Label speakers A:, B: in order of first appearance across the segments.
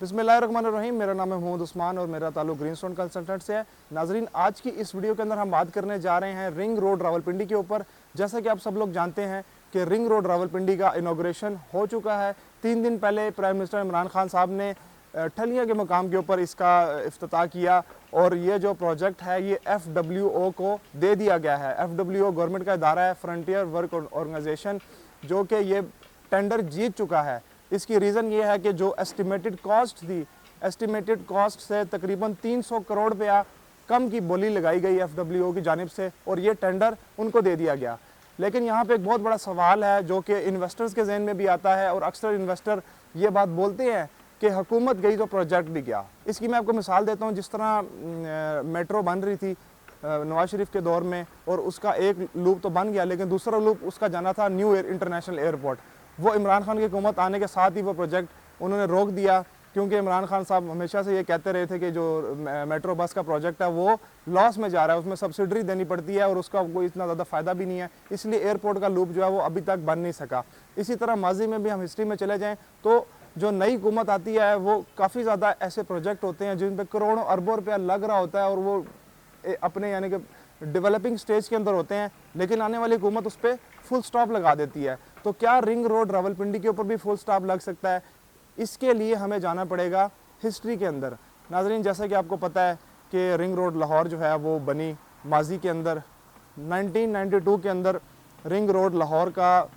A: बिस्मिल्लाहिर्रहमानिर्रहीम। मेरा नाम है मोहम्मद उस्मान और मेरा ताल्लुक ग्रीनस्टोन कंसल्टेंट से है। नाजरीन, आज की इस वीडियो के अंदर हम बात करने जा रहे हैं रिंग रोड रावलपिंडी के ऊपर। जैसा कि आप सब लोग जानते हैं कि रिंग रोड रावलपिंडी का इनॉग्रेशन हो चुका है। 3 दिन पहले प्राइम मिनिस्टर इमरान खान साहब ने ठलिया के मुकाम के ऊपर इसका इफ्तिताह किया और ये जो प्रोजेक्ट है ये FWO को दे दिया गया है। FWO गवर्नमेंट का इदारा है, फ्रंटियर वर्क ऑर्गेनाइजेशन, जो कि ये टेंडर जीत चुका है। इसकी रीज़न ये है कि जो एस्टिमेटेड कॉस्ट थी, एस्टिमेटेड कॉस्ट से तकरीबन 300 करोड़ रुपया कम की बोली लगाई गई FWO की जानिब से और ये टेंडर उनको दे दिया गया। लेकिन यहाँ पे एक बहुत बड़ा सवाल है जो कि इन्वेस्टर्स के जहन में भी आता है और अक्सर इन्वेस्टर ये बात बोलते हैं कि हुकूमत गई तो प्रोजेक्ट भी गया। इसकी मैं आपको मिसाल देता हूँ। जिस तरह मेट्रो बन रही थी नवाज शरीफ के दौर में और उसका एक लूप तो बन गया, लेकिन दूसरा लूप उसका जाना था न्यू इंटरनेशनल एयरपोर्ट। वो इमरान खान की हुकूमत आने के साथ ही वो प्रोजेक्ट उन्होंने रोक दिया, क्योंकि इमरान खान साहब हमेशा से ये कहते रहे थे कि जो मेट्रो बस का प्रोजेक्ट है वो लॉस में जा रहा है, उसमें सब्सिडी देनी पड़ती है और उसका कोई इतना ज़्यादा फ़ायदा भी नहीं है, इसलिए एयरपोर्ट का लूप जो है वो अभी तक बन नहीं सका। इसी तरह माजी में भी हम हिस्ट्री में चले जाएँ तो जो नई हुकूमत आती है वो काफ़ी ज़्यादा ऐसे प्रोजेक्ट होते हैं जिन पर करोड़ों अरबों रुपया लग रहा होता है और वो अपने यानी कि डेवलपिंग स्टेज के अंदर होते हैं, लेकिन आने वाली हुकूमत उस पर फुल स्टॉप लगा देती है। तो क्या रिंग रोड रावलपिंडी के ऊपर भी फुल स्टॉप लग सकता है? इसके लिए हमें जाना पड़ेगा हिस्ट्री के अंदर। नाजरीन, जैसा कि आपको पता है कि रिंग रोड लाहौर जो है वो बनी माजी के अंदर 1992 के अंदर रिंग रोड लाहौर का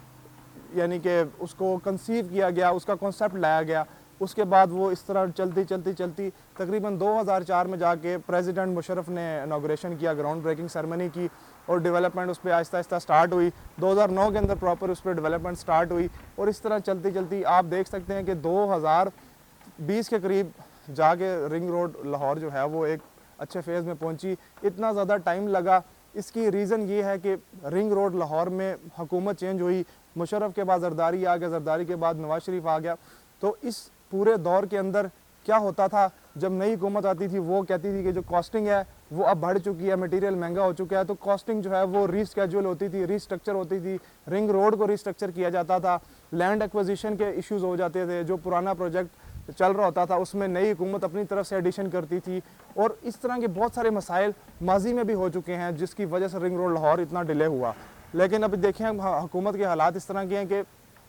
A: यानी कि उसको कंसीव किया गया, उसका कॉन्सेप्ट लाया गया। उसके बाद वो इस तरह चलती तकरीबन 2004 में जाके प्रेसिडेंट मुशर्रफ ने इनॉग्रेशन किया, ग्राउंड ब्रेकिंग सेरेमनी की और डेवलपमेंट उस पर आहिस्ता आहिस्ता स्टार्ट हुई। 2009 के अंदर प्रॉपर उस पर डेवलपमेंट स्टार्ट हुई और इस तरह चलती आप देख सकते हैं कि 2020 के करीब जाके रिंग रोड लाहौर जो है वो एक अच्छे फेज़ में पहुंची। इतना ज़्यादा टाइम लगा, इसकी रीज़न ये है कि रिंग रोड लाहौर में हुकूमत चेंज हुई, मुशर्रफ के बाद जरदारी आ गया, जरदारी के बाद नवाज शरीफ आ गया। तो इस पूरे दौर के अंदर क्या होता था, जब नई हुकूमत आती थी वो कहती थी कि जो कॉस्टिंग है वो अब बढ़ चुकी है, मटेरियल महंगा हो चुका है, तो कॉस्टिंग जो है वो रीस्केड्यूल होती थी, रीस्ट्रक्चर होती थी, रिंग रोड को रीस्ट्रक्चर किया जाता था, लैंड एक्विजिशन के इश्यूज़ हो जाते थे, जो पुराना प्रोजेक्ट चल रहा होता था उसमें नई हुकूमत अपनी तरफ से एडिशन करती थी और इस तरह के बहुत सारे मसाइल माजी में भी हो चुके हैं जिसकी वजह से रिंग रोड लाहौर इतना डिले हुआ। लेकिन अभी देखें हुकूमत के हालात इस तरह के हैं कि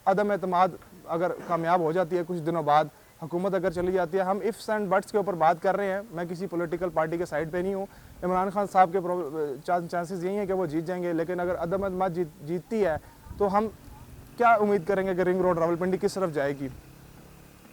A: अदम एतमाद अगर कामयाब हो जाती है, कुछ दिनों बाद हुकूमत अगर चली जाती है, हम इफ़्स एंड बट्स के ऊपर बात कर रहे हैं, मैं किसी पॉलिटिकल पार्टी के साइड पे नहीं हूँ। इमरान खान साहब के चांसेस यही हैं कि वो जीत जाएंगे, लेकिन अगर अदम एतमाद जीतती है तो हम क्या उम्मीद करेंगे कि रिंग रोड रावलपिंडी किस तरफ जाएगी।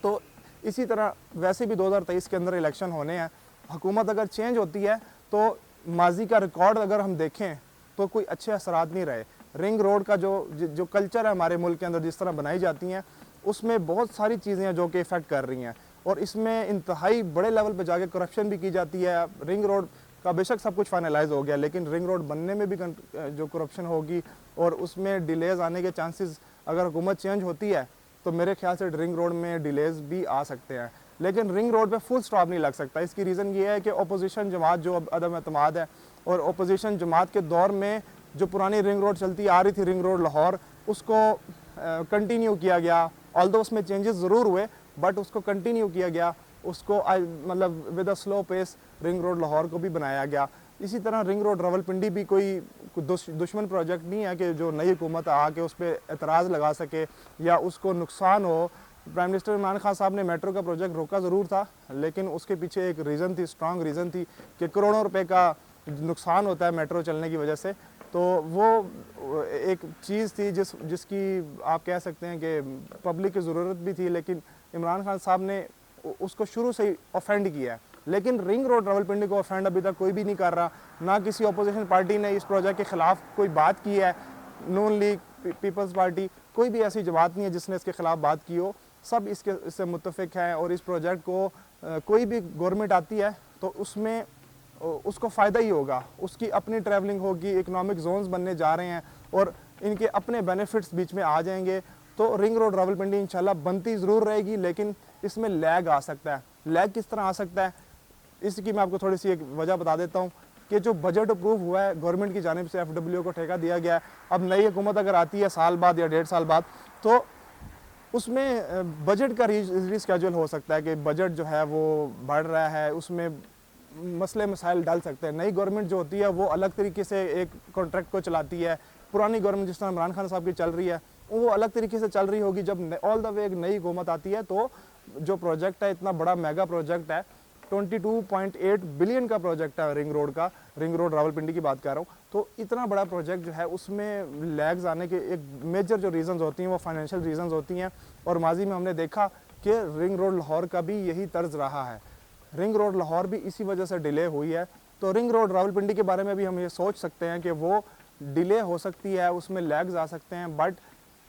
A: तो इसी तरह वैसे भी 2023 के अंदर इलेक्शन होने हैं, हुकूमत अगर चेंज होती है तो माजी का रिकॉर्ड अगर हम देखें तो कोई अच्छे असरात नहीं रहे। रिंग रोड का जो कल्चर है हमारे मुल्क के अंदर जिस तरह बनाई जाती हैं उसमें बहुत सारी चीज़ें हैं जो कि इफ़ेक्ट कर रही हैं और इसमें इंतहाई बड़े लेवल पे जाके करप्शन भी की जाती है। रिंग रोड का बेशक सब कुछ फाइनलाइज हो गया, लेकिन रिंग रोड बनने में भी जो करप्शन होगी और उसमें डिलेज़ आने के चांसेस, अगर हुकूमत चेंज होती है तो मेरे ख्याल से रिंग रोड में डिलेज़ भी आ सकते हैं। लेकिन रिंग रोड पे फुल स्टॉप नहीं लग सकता। इसकी रीज़न ये है कि अपोजिशन जमात जो अदम एतमाद है और अपोजिशन जमात के दौर में जो पुरानी रिंग रोड चलती आ रही थी, रिंग रोड लाहौर, उसको कंटिन्यू किया गया। ऑल्दो उसमें चेंजेस ज़रूर हुए बट उसको कंटिन्यू किया गया, उसको मतलब with a slow pace ring road Lahore को भी बनाया गया। इसी तरह रिंग रोड रावलपिंडी भी कोई दुश्मन प्रोजेक्ट नहीं है कि जो नई हुकूमत आके उस पर एतराज़ लगा सके या उसको नुकसान हो। प्राइम मिनिस्टर इमरान खान साहब ने मेट्रो का प्रोजेक्ट रोका ज़रूर था, लेकिन उसके पीछे एक रीज़न थी, स्ट्रॉन्ग रीज़न थी कि करोड़ों रुपए का नुकसान होता है मेट्रो चलने की वजह से। तो वो एक चीज़ थी जिसकी आप कह सकते हैं कि पब्लिक की ज़रूरत भी थी, लेकिन इमरान खान साहब ने उसको शुरू से ही ऑफेंड किया है। लेकिन रिंग रोड रावलपिंडी को ऑफेंड अभी तक कोई भी नहीं कर रहा, ना किसी अपोजिशन पार्टी ने इस प्रोजेक्ट के ख़िलाफ़ कोई बात की है। नून लीग, पीपल्स पार्टी, कोई भी ऐसी जमात नहीं है जिसने इसके ख़िलाफ़ बात की हो, सब इससे मुत्तफ़िक हैं और इस प्रोजेक्ट को कोई भी गवर्नमेंट आती है तो उसमें उसको फ़ायदा ही होगा, उसकी अपनी ट्रैवलिंग होगी, इकोनॉमिक जोन्स बनने जा रहे हैं और इनके अपने बेनिफिट्स बीच में आ जाएंगे। तो रिंग रोड रावलपिंडी इंशाल्लाह बनती ज़रूर रहेगी, लेकिन इसमें लैग आ सकता है। लैग किस तरह आ सकता है, इसकी मैं आपको थोड़ी सी एक वजह बता देता हूँ कि जो बजट अप्रूव हुआ है गवर्नमेंट की जानिब से, FWO को ठेका दिया गया है। अब नई हुकूमत अगर आती है साल बाद या 1.5 साल बाद, तो उसमें बजट का रीस्केड्यूल हो सकता है कि बजट जो है वो बढ़ रहा है, उसमें मसले मसाइल डाल सकते हैं। नई गवर्नमेंट जो होती है वो अलग तरीके से एक कॉन्ट्रैक्ट को चलाती है, पुरानी गवर्नमेंट जिस तरह इमरान खान साहब की चल रही है वो अलग तरीके से चल रही होगी। जब ऑल द वे एक नई हुकूमत आती है तो जो प्रोजेक्ट है, इतना बड़ा मेगा प्रोजेक्ट है, 22.8 बिलियन का प्रोजेक्ट है रिंग रोड का, रिंग रोड रावलपिंडी की बात कर रहा हूँ, तो इतना बड़ा प्रोजेक्ट जो है उसमें लैग्स आने के एक मेजर जो रीजंस होती हैं वो फाइनेंशियल रीजंस होती हैं। और माजी में हमने देखा कि रिंग रोड लाहौर का भी यही तर्ज रहा है, रिंग रोड लाहौर भी इसी वजह से डिले हुई है। तो रिंग रोड रावलपिंडी के बारे में भी हम ये सोच सकते हैं कि वो डिले हो सकती है, उसमें लैग्स आ सकते हैं, बट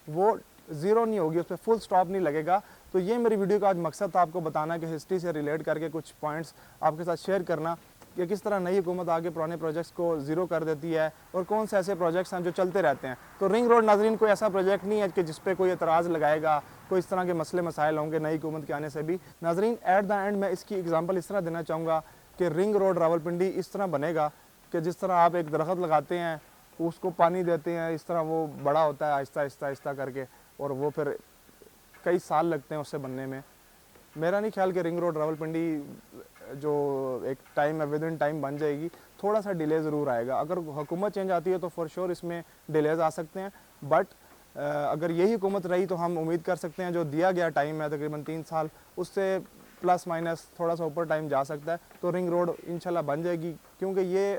A: वो ज़ीरो नहीं होगी, उस पर फुल स्टॉप नहीं लगेगा। तो ये मेरी वीडियो का आज मकसद था, आपको बताना कि हिस्ट्री से रिलेट करके कुछ पॉइंट्स आपके साथ शेयर करना कि किस तरह नई हुकूमत आगे पुराने प्रोजेक्ट्स को ज़ीरो कर देती है और कौन से ऐसे प्रोजेक्ट्स हैं जो चलते रहते हैं। तो रिंग रोड नाजरीन कोई ऐसा प्रोजेक्ट नहीं है कि जिस पे कोई एतराज़ लगाएगा, कोई इस तरह के मसले मसाइल होंगे नई हुकूमत के आने से भी। नाजरीन एट द एंड मैं इसकी एग्जाम्पल इस तरह देना चाहूँगा कि रिंग रोड रावलपिंडी इस तरह बनेगा कि जिस तरह आप एक दरख्त लगाते हैं, उसको पानी देते हैं, इस तरह वो बड़ा होता है आहिस्ता आहिस्ता आहिस्ता करके, और वो फिर कई साल लगते हैं उससे बनने में। मेरा नहीं ख्याल कि रिंग रोड रावलपिंडी जो एक टाइम है विद इन टाइम बन जाएगी, थोड़ा सा डिले ज़रूर आएगा। अगर हुकूमत चेंज आती है तो फॉर श्योर इसमें डिलेज आ सकते हैं, बट अगर यही हुकूमत रही तो हम उम्मीद कर सकते हैं जो दिया गया टाइम है तकरीबन 3 साल, उससे प्लस माइनस थोड़ा सा ऊपर टाइम जा सकता है। तो रिंग रोड इंशाल्लाह बन जाएगी, क्योंकि ये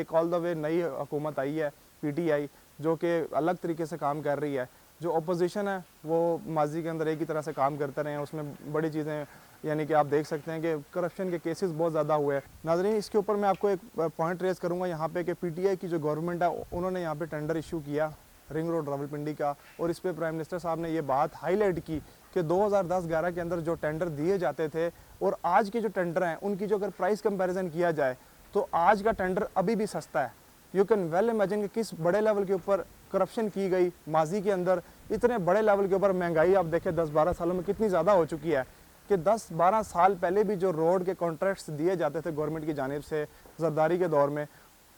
A: एक ऑल द वे नई हुकूमत आई है PTI, जो कि अलग तरीके से काम कर रही है। जो अपोजिशन है वो माजी के अंदर एक ही तरह से काम करते रहे हैं, उसमें बड़ी चीज़ें यानी कि आप देख सकते हैं कि करप्शन के केसेस बहुत ज़्यादा हुए हैं। नाज़रीन इसके ऊपर मैं आपको एक पॉइंट रेज करूँगा यहाँ पे कि PTI की जो गवर्नमेंट है उन्होंने यहाँ पे टेंडर इशू किया रिंग रोड रावलपिंडी का, और इस पर प्राइम मिनिस्टर साहब ने ये बात हाईलाइट की कि 2010-11 के अंदर जो टेंडर दिए जाते थे और आज के जो टेंडर हैं उनकी जो अगर प्राइस कंपैरिजन किया जाए तो आज का टेंडर अभी भी सस्ता है। यू कैन वेल इमेजिन कि किस बड़े लेवल के ऊपर करप्शन की गई माजी के अंदर, इतने बड़े लेवल के ऊपर महंगाई आप देखें 10-12 सालों में कितनी ज़्यादा हो चुकी है कि 10-12 साल पहले भी जो रोड के कॉन्ट्रैक्ट्स दिए जाते थे गवर्नमेंट की जानिब से जरदारी के दौर में,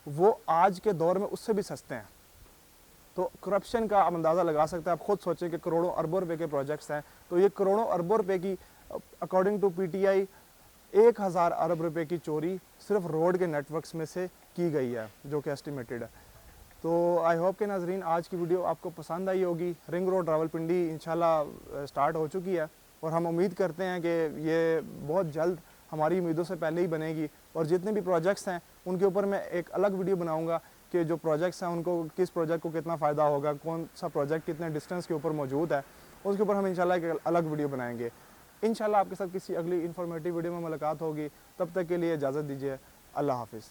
A: वो आज के दौर में उससे भी सस्ते हैं। तो करप्शन का आप अंदाज़ा लगा सकते हैं। आप खुद सोचें कि करोड़ों अरबों रुपए के प्रोजेक्ट्स हैं, तो ये करोड़ों अरबों रुपए की अकॉर्डिंग टू PTI 1000 अरब रुपए की चोरी सिर्फ रोड के नेटवर्क्स में से की गई है, जो कि एस्टिमेटेड है। तो आई होप कि नाजरीन आज की वीडियो आपको पसंद आई होगी। रिंग रोड रावलपिंडी इंशाल्लाह स्टार्ट हो चुकी है और हम उम्मीद करते हैं कि ये बहुत जल्द हमारी उम्मीदों से पहले ही बनेगी। और जितने भी प्रोजेक्ट्स हैं उनके ऊपर मैं एक अलग वीडियो बनाऊंगा कि जो प्रोजेक्ट्स हैं उनको किस प्रोजेक्ट को कितना फ़ायदा होगा, कौन सा प्रोजेक्ट कितने डिस्टेंस के ऊपर मौजूद है, उसके ऊपर हम इंशाल्लाह एक अलग वीडियो बनाएंगे। इंशाल्लाह आपके साथ किसी अगली इन्फॉर्मेटिव वीडियो में मुलाकात होगी। तब तक के लिए इजाज़त दीजिए। अल्लाह हाफिज़।